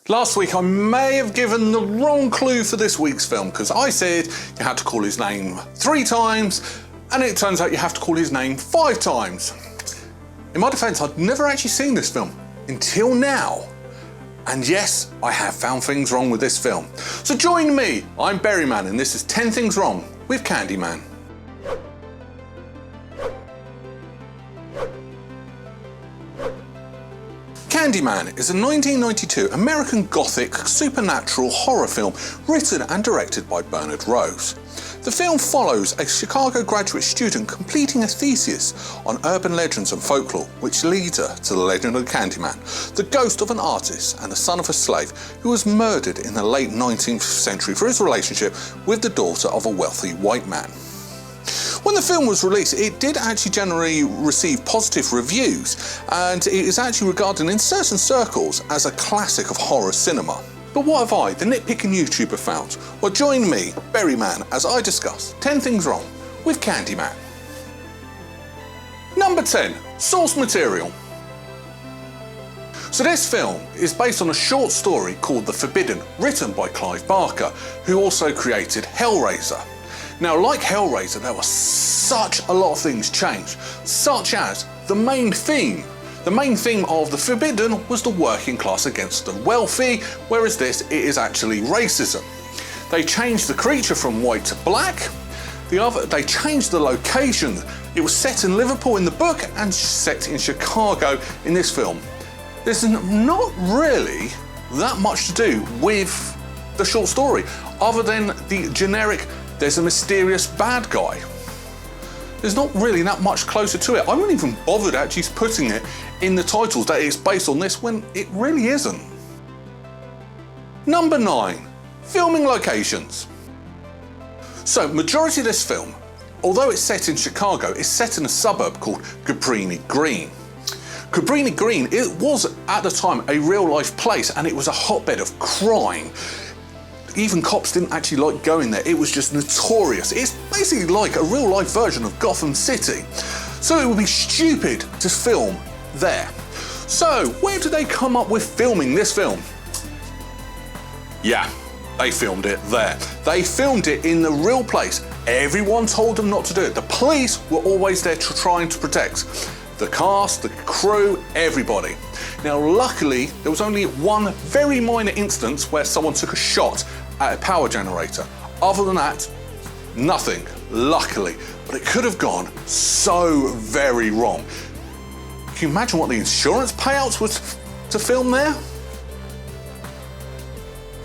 Last week I may have given the wrong clue for this week's film because I said you had to call his name 3 times and it turns out you have to call his name 5 times. In my defence, I'd never actually seen this film until now. And yes, I have found things wrong with this film. So join me, I'm Berryman and this is 10 Things Wrong with Candyman. Candyman is a 1992 American gothic supernatural horror film written and directed by Bernard Rose. The film follows a Chicago graduate student completing a thesis on urban legends and folklore, which leads her to the legend of Candyman, the ghost of an artist and the son of a slave who was murdered in the late 19th century for his relationship with the daughter of a wealthy white man. When the film was released, it did actually generally receive positive reviews, and it is actually regarded in certain circles as a classic of horror cinema. But what have I, the nitpicking YouTuber, found? Well, join me, Berryman, as I discuss 10 Things Wrong with Candyman. Number 10, source material. So this film is based on a short story called The Forbidden, written by Clive Barker, who also created Hellraiser. Now, like Hellraiser, there were such a lot of things changed, such as the main theme. The main theme of The Forbidden was the working class against the wealthy, whereas this, it is actually racism. They changed the creature from white to black. They changed the location. It was set in Liverpool in the book and set in Chicago in this film. There's not really that much to do with the short story, other than the generic there's a mysterious bad guy. There's not really that much closer to it. I wouldn't even bothered actually putting it in the titles that it's based on this when it really isn't. Number 9, filming locations. So, majority of this film, although it's set in Chicago, is set in a suburb called Cabrini Green. Cabrini Green, it was at the time a real life place and it was a hotbed of crime. Even cops didn't actually like going there, it was just notorious. It's basically like a real life version of Gotham City. So it would be stupid to film there. So where did they come up with filming this film? Yeah, they filmed it there. They filmed it in the real place. Everyone told them not to do it. The police were always there trying to protect the cast, the crew, everybody. Now luckily, there was only one very minor instance where someone took a shot at a power generator. Other than that, nothing, luckily. But it could have gone so very wrong. Can you imagine what the insurance payouts was to film there?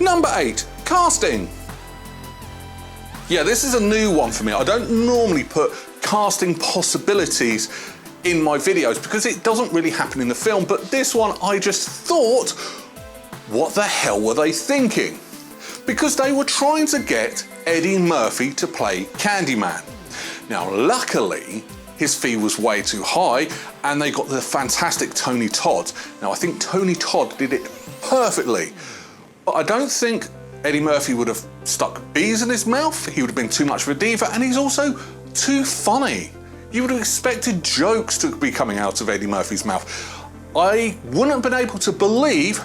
Number 8, casting. Yeah, this is a new one for me. I don't normally put casting possibilities in my videos because it doesn't really happen in the film, but this one I just thought, what the hell were they thinking? Because they were trying to get Eddie Murphy to play Candyman. Now luckily, his fee was way too high and they got the fantastic Tony Todd. Now I think Tony Todd did it perfectly, but I don't think Eddie Murphy would have stuck bees in his mouth. He would have been too much of a diva and he's also too funny. You would have expected jokes to be coming out of Eddie Murphy's mouth. I wouldn't have been able to believe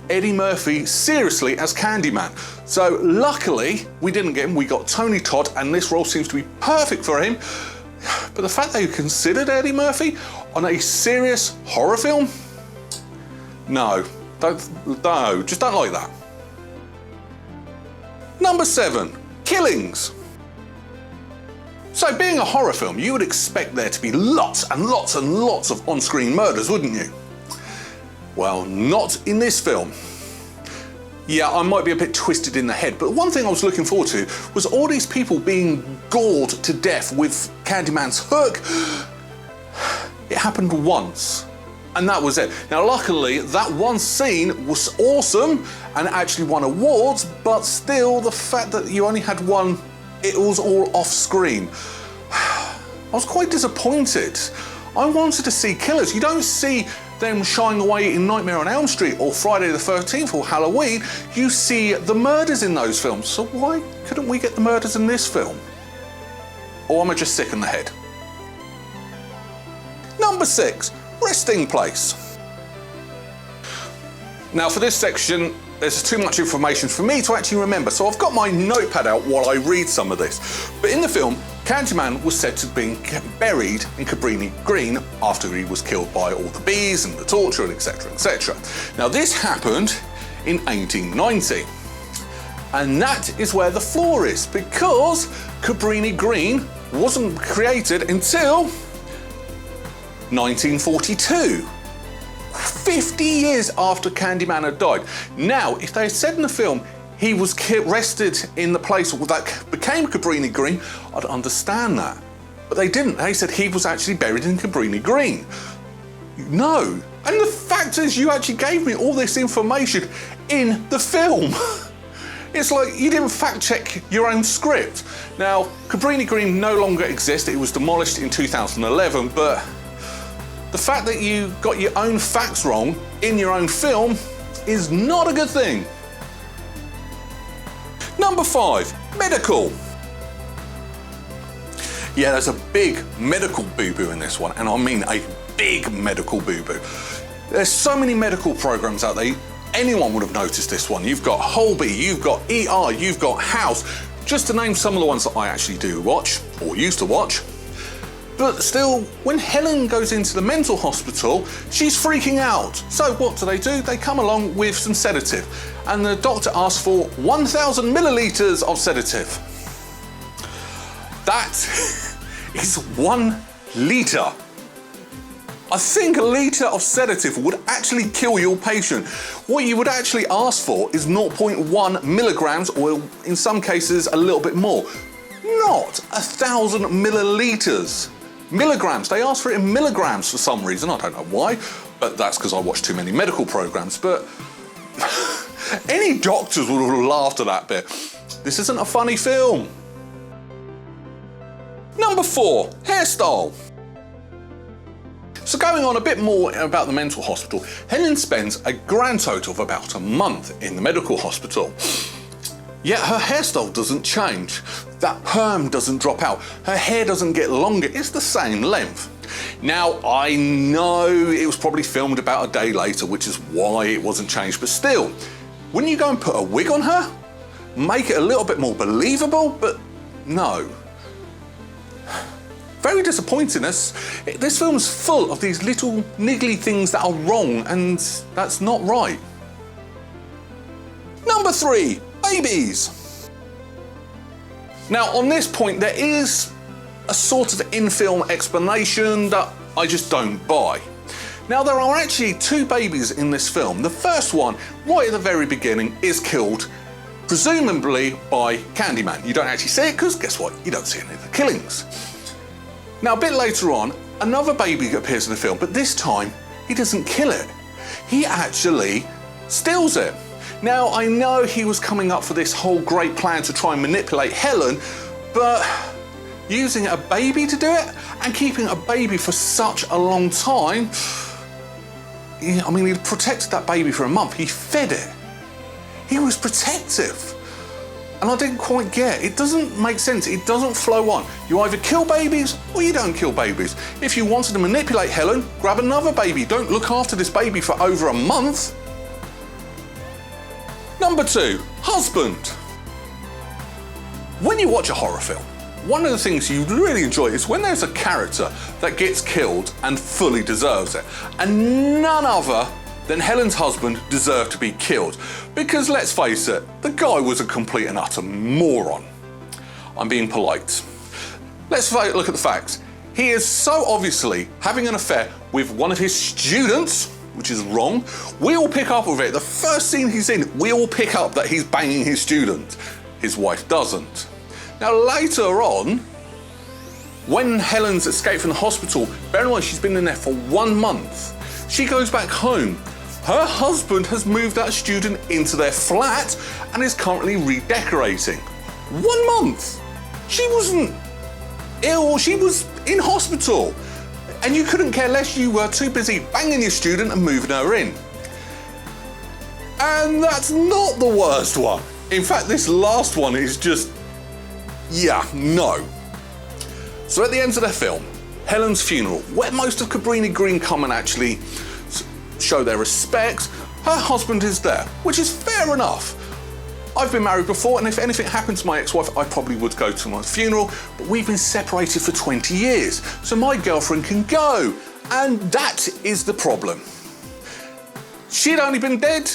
Eddie Murphy seriously as Candyman. So luckily, we didn't get him, we got Tony Todd and this role seems to be perfect for him. But the fact that you considered Eddie Murphy on a serious horror film? No, just don't like that. Number 7, killings. So being a horror film, you would expect there to be lots and lots and lots of on-screen murders, wouldn't you? Well, not in this film. Yeah, I might be a bit twisted in the head, but one thing I was looking forward to was all these people being gored to death with Candyman's hook. It happened once, and that was it. Now, luckily, that one scene was awesome and actually won awards, but still, the fact that you only had one, it was all off screen. I was quite disappointed. I wanted to see killers. You don't see them shying away in Nightmare on Elm Street or Friday the 13th or Halloween. You see the murders in those films. So why couldn't we get the murders in this film? Or am I just sick in the head? Number 6, resting place. Now for this section, there's too much information for me to actually remember, so I've got my notepad out while I read some of this. But in the film, Candyman was said to be buried in Cabrini Green after he was killed by all the bees and the torture and etc, etc. Now this happened in 1890. And that is where the flaw is, because Cabrini Green wasn't created until 1942. 50 years after Candyman had died. Now, if they had said in the film he was rested in the place that became Cabrini Green, I'd understand that. But they didn't. They said he was actually buried in Cabrini Green. No. And the fact is, you actually gave me all this information in the film. It's like you didn't fact check your own script. Now, Cabrini Green no longer exists. It was demolished in 2011, but the fact that you got your own facts wrong in your own film is not a good thing. Number 5, medical. Yeah, there's a big medical boo-boo in this one, and I mean a big medical boo-boo. There's so many medical programs out there, anyone would have noticed this one. You've got Holby, you've got ER, you've got House, just to name some of the ones that I actually do watch, or used to watch. But still, when Helen goes into the mental hospital, she's freaking out. So what do? They come along with some sedative, and the doctor asks for 1,000 milliliters of sedative. That is 1 litre. I think a litre of sedative would actually kill your patient. What you would actually ask for is 0.1 milligrams, or in some cases a little bit more. Not 1,000 milliliters. Milligrams, they ask for it in milligrams for some reason, I don't know why, but that's because I watch too many medical programs. But any doctors would have laughed at that bit. This isn't a funny film. Number 4, Hairstyle. So going on a bit more about the mental hospital, Helen spends a grand total of about a month in the medical hospital. Yet her hairstyle doesn't change. That perm doesn't drop out. Her hair doesn't get longer, it's the same length. Now, I know it was probably filmed about a day later, which is why it wasn't changed, but still, wouldn't you go and put a wig on her? Make it a little bit more believable, but no. Very disappointing. This film's full of these little niggly things that are wrong, and that's not right. Number 3, babies. Now, on this point, there is a sort of in-film explanation that I just don't buy. Now, there are actually 2 babies in this film. The first one, right at the very beginning, is killed, presumably by Candyman. You don't actually see it because, guess what, you don't see any of the killings. Now, a bit later on, another baby appears in the film, but this time, he doesn't kill it. He actually steals it. Now, I know he was coming up for this whole great plan to try and manipulate Helen, but using a baby to do it and keeping a baby for such a long time, I mean, he protected that baby for a month. He fed it. He was protective. And I didn't quite get it. It doesn't make sense. It doesn't flow on. You either kill babies or you don't kill babies. If you wanted to manipulate Helen, grab another baby. Don't look after this baby for over a month. Number 2, husband. When you watch a horror film, one of the things you really enjoy is when there's a character that gets killed and fully deserves it. And none other than Helen's husband deserved to be killed. Because let's face it, the guy was a complete and utter moron. I'm being polite. Let's look at the facts. He is so obviously having an affair with one of his students, which is wrong. We all pick up with it. The first scene he's in, we all pick up that he's banging his student. His wife doesn't. Now later on, when Helen's escaped from the hospital, bear in mind she's been in there for 1 month. She goes back home. Her husband has moved that student into their flat and is currently redecorating. 1 month. She wasn't ill, she was in hospital. And you couldn't care less, you were too busy banging your student and moving her in. And that's not the worst one. In fact, this last one is just, yeah, no. So at the end of the film, Helen's funeral, where most of Cabrini Green come and actually show their respects, Her husband is there, which is fair enough. I've been married before, and if anything happened to my ex-wife, I probably would go to my funeral, but we've been separated for 20 years, so my girlfriend can go, and that is the problem. She'd only been dead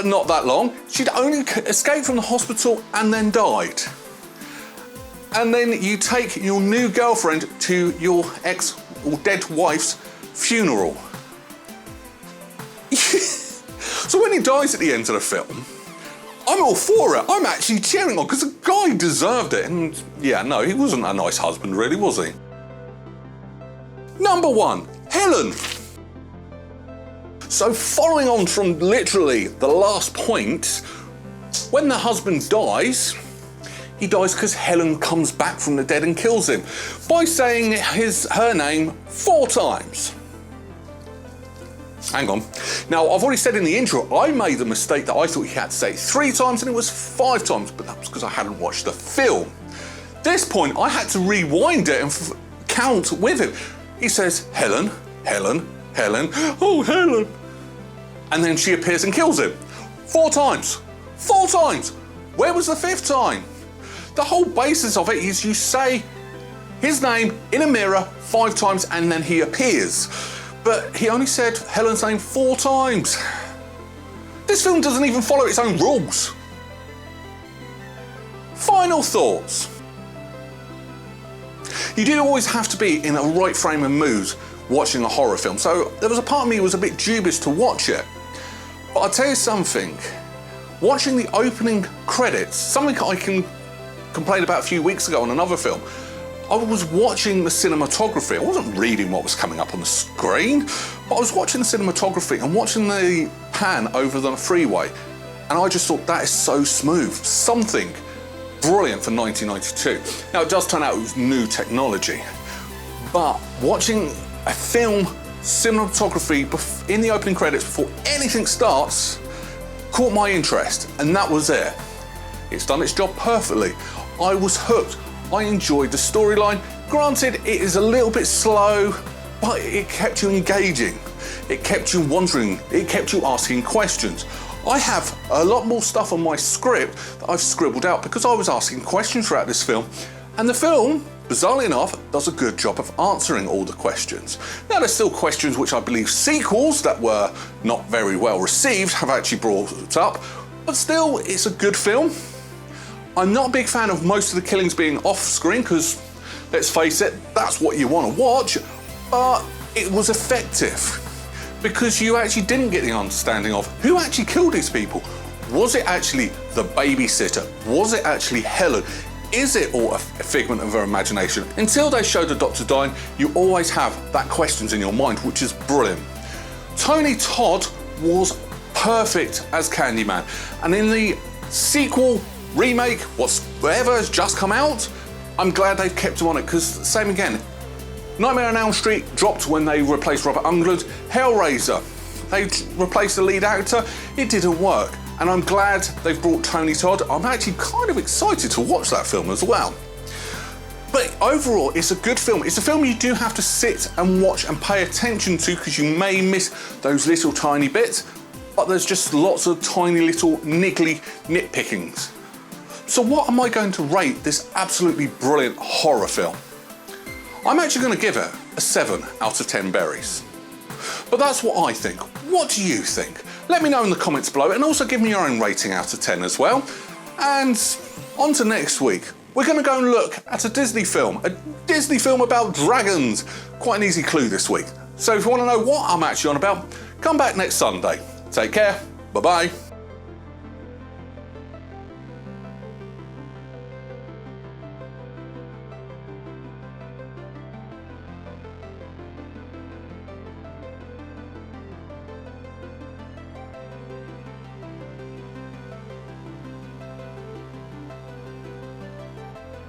not that long. She'd only escaped from the hospital and then died. And then you take your new girlfriend to your ex or dead wife's funeral. So when he dies at the end of the film, I'm all for it. I'm actually cheering on because the guy deserved it. And yeah, no, he wasn't a nice husband really, was he? Number 1, Helen. So following on from literally the last point, when the husband dies, he dies because Helen comes back from the dead and kills him by saying her name 4 times. Hang on. Now, I've already said in the intro, I made the mistake that I thought he had to say it 3 times and it was 5 times, but that was because I hadn't watched the film. This point, I had to rewind it and count with him. He says, Helen, Helen, Helen, oh, Helen. And then she appears and kills him. 4 times. 4 times. Where was the 5th time? The whole basis of it is you say his name in a mirror 5 times and then he appears. But he only said Helen's name 4 times. This film doesn't even follow its own rules. Final thoughts. You do always have to be in a right frame of mood watching a horror film, so there was a part of me who was a bit dubious to watch it. But I'll tell you something, watching the opening credits, something I can complain about a few weeks ago on another film, I was watching the cinematography. I wasn't reading what was coming up on the screen, but I was watching the cinematography and watching the pan over the freeway, and I just thought that is so smooth. Something brilliant for 1992. Now it does turn out it was new technology, but watching a film cinematography in the opening credits before anything starts caught my interest, and that was it. It's done its job perfectly. I was hooked. I enjoyed the storyline. Granted, it is a little bit slow, but it kept you engaging. It kept you wondering. It kept you asking questions. I have a lot more stuff on my script that I've scribbled out because I was asking questions throughout this film, and the film, bizarrely enough, does a good job of answering all the questions. Now, there's still questions which I believe sequels that were not very well received have actually brought up, but still, it's a good film. I'm not a big fan of most of the killings being off screen because, let's face it, that's what you want to watch, but it was effective because you actually didn't get the understanding of who actually killed these people. Was it actually the babysitter? Was it actually Helen? Is it all a figment of her imagination? Until they show the doctor dying, you always have that questions in your mind, which is brilliant. Tony Todd was perfect as Candyman, and in the sequel, remake, whatever has just come out, I'm glad they've kept him on it because, same again, Nightmare on Elm Street dropped when they replaced Robert Englund. Hellraiser, they replaced the lead actor, it didn't work. And I'm glad they've brought Tony Todd. I'm actually kind of excited to watch that film as well. But overall, it's a good film. It's a film you do have to sit and watch and pay attention to because you may miss those little tiny bits, but there's just lots of tiny little niggly nitpickings. So what am I going to rate this absolutely brilliant horror film? I'm actually going to give it a 7 out of 10 berries. But that's what I think. What do you think? Let me know in the comments below, and also give me your own rating out of 10 as well. And on to next week. We're going to go and look at a Disney film about dragons. Quite an easy clue this week. So if you want to know what I'm actually on about, come back next Sunday. Take care. Bye-bye.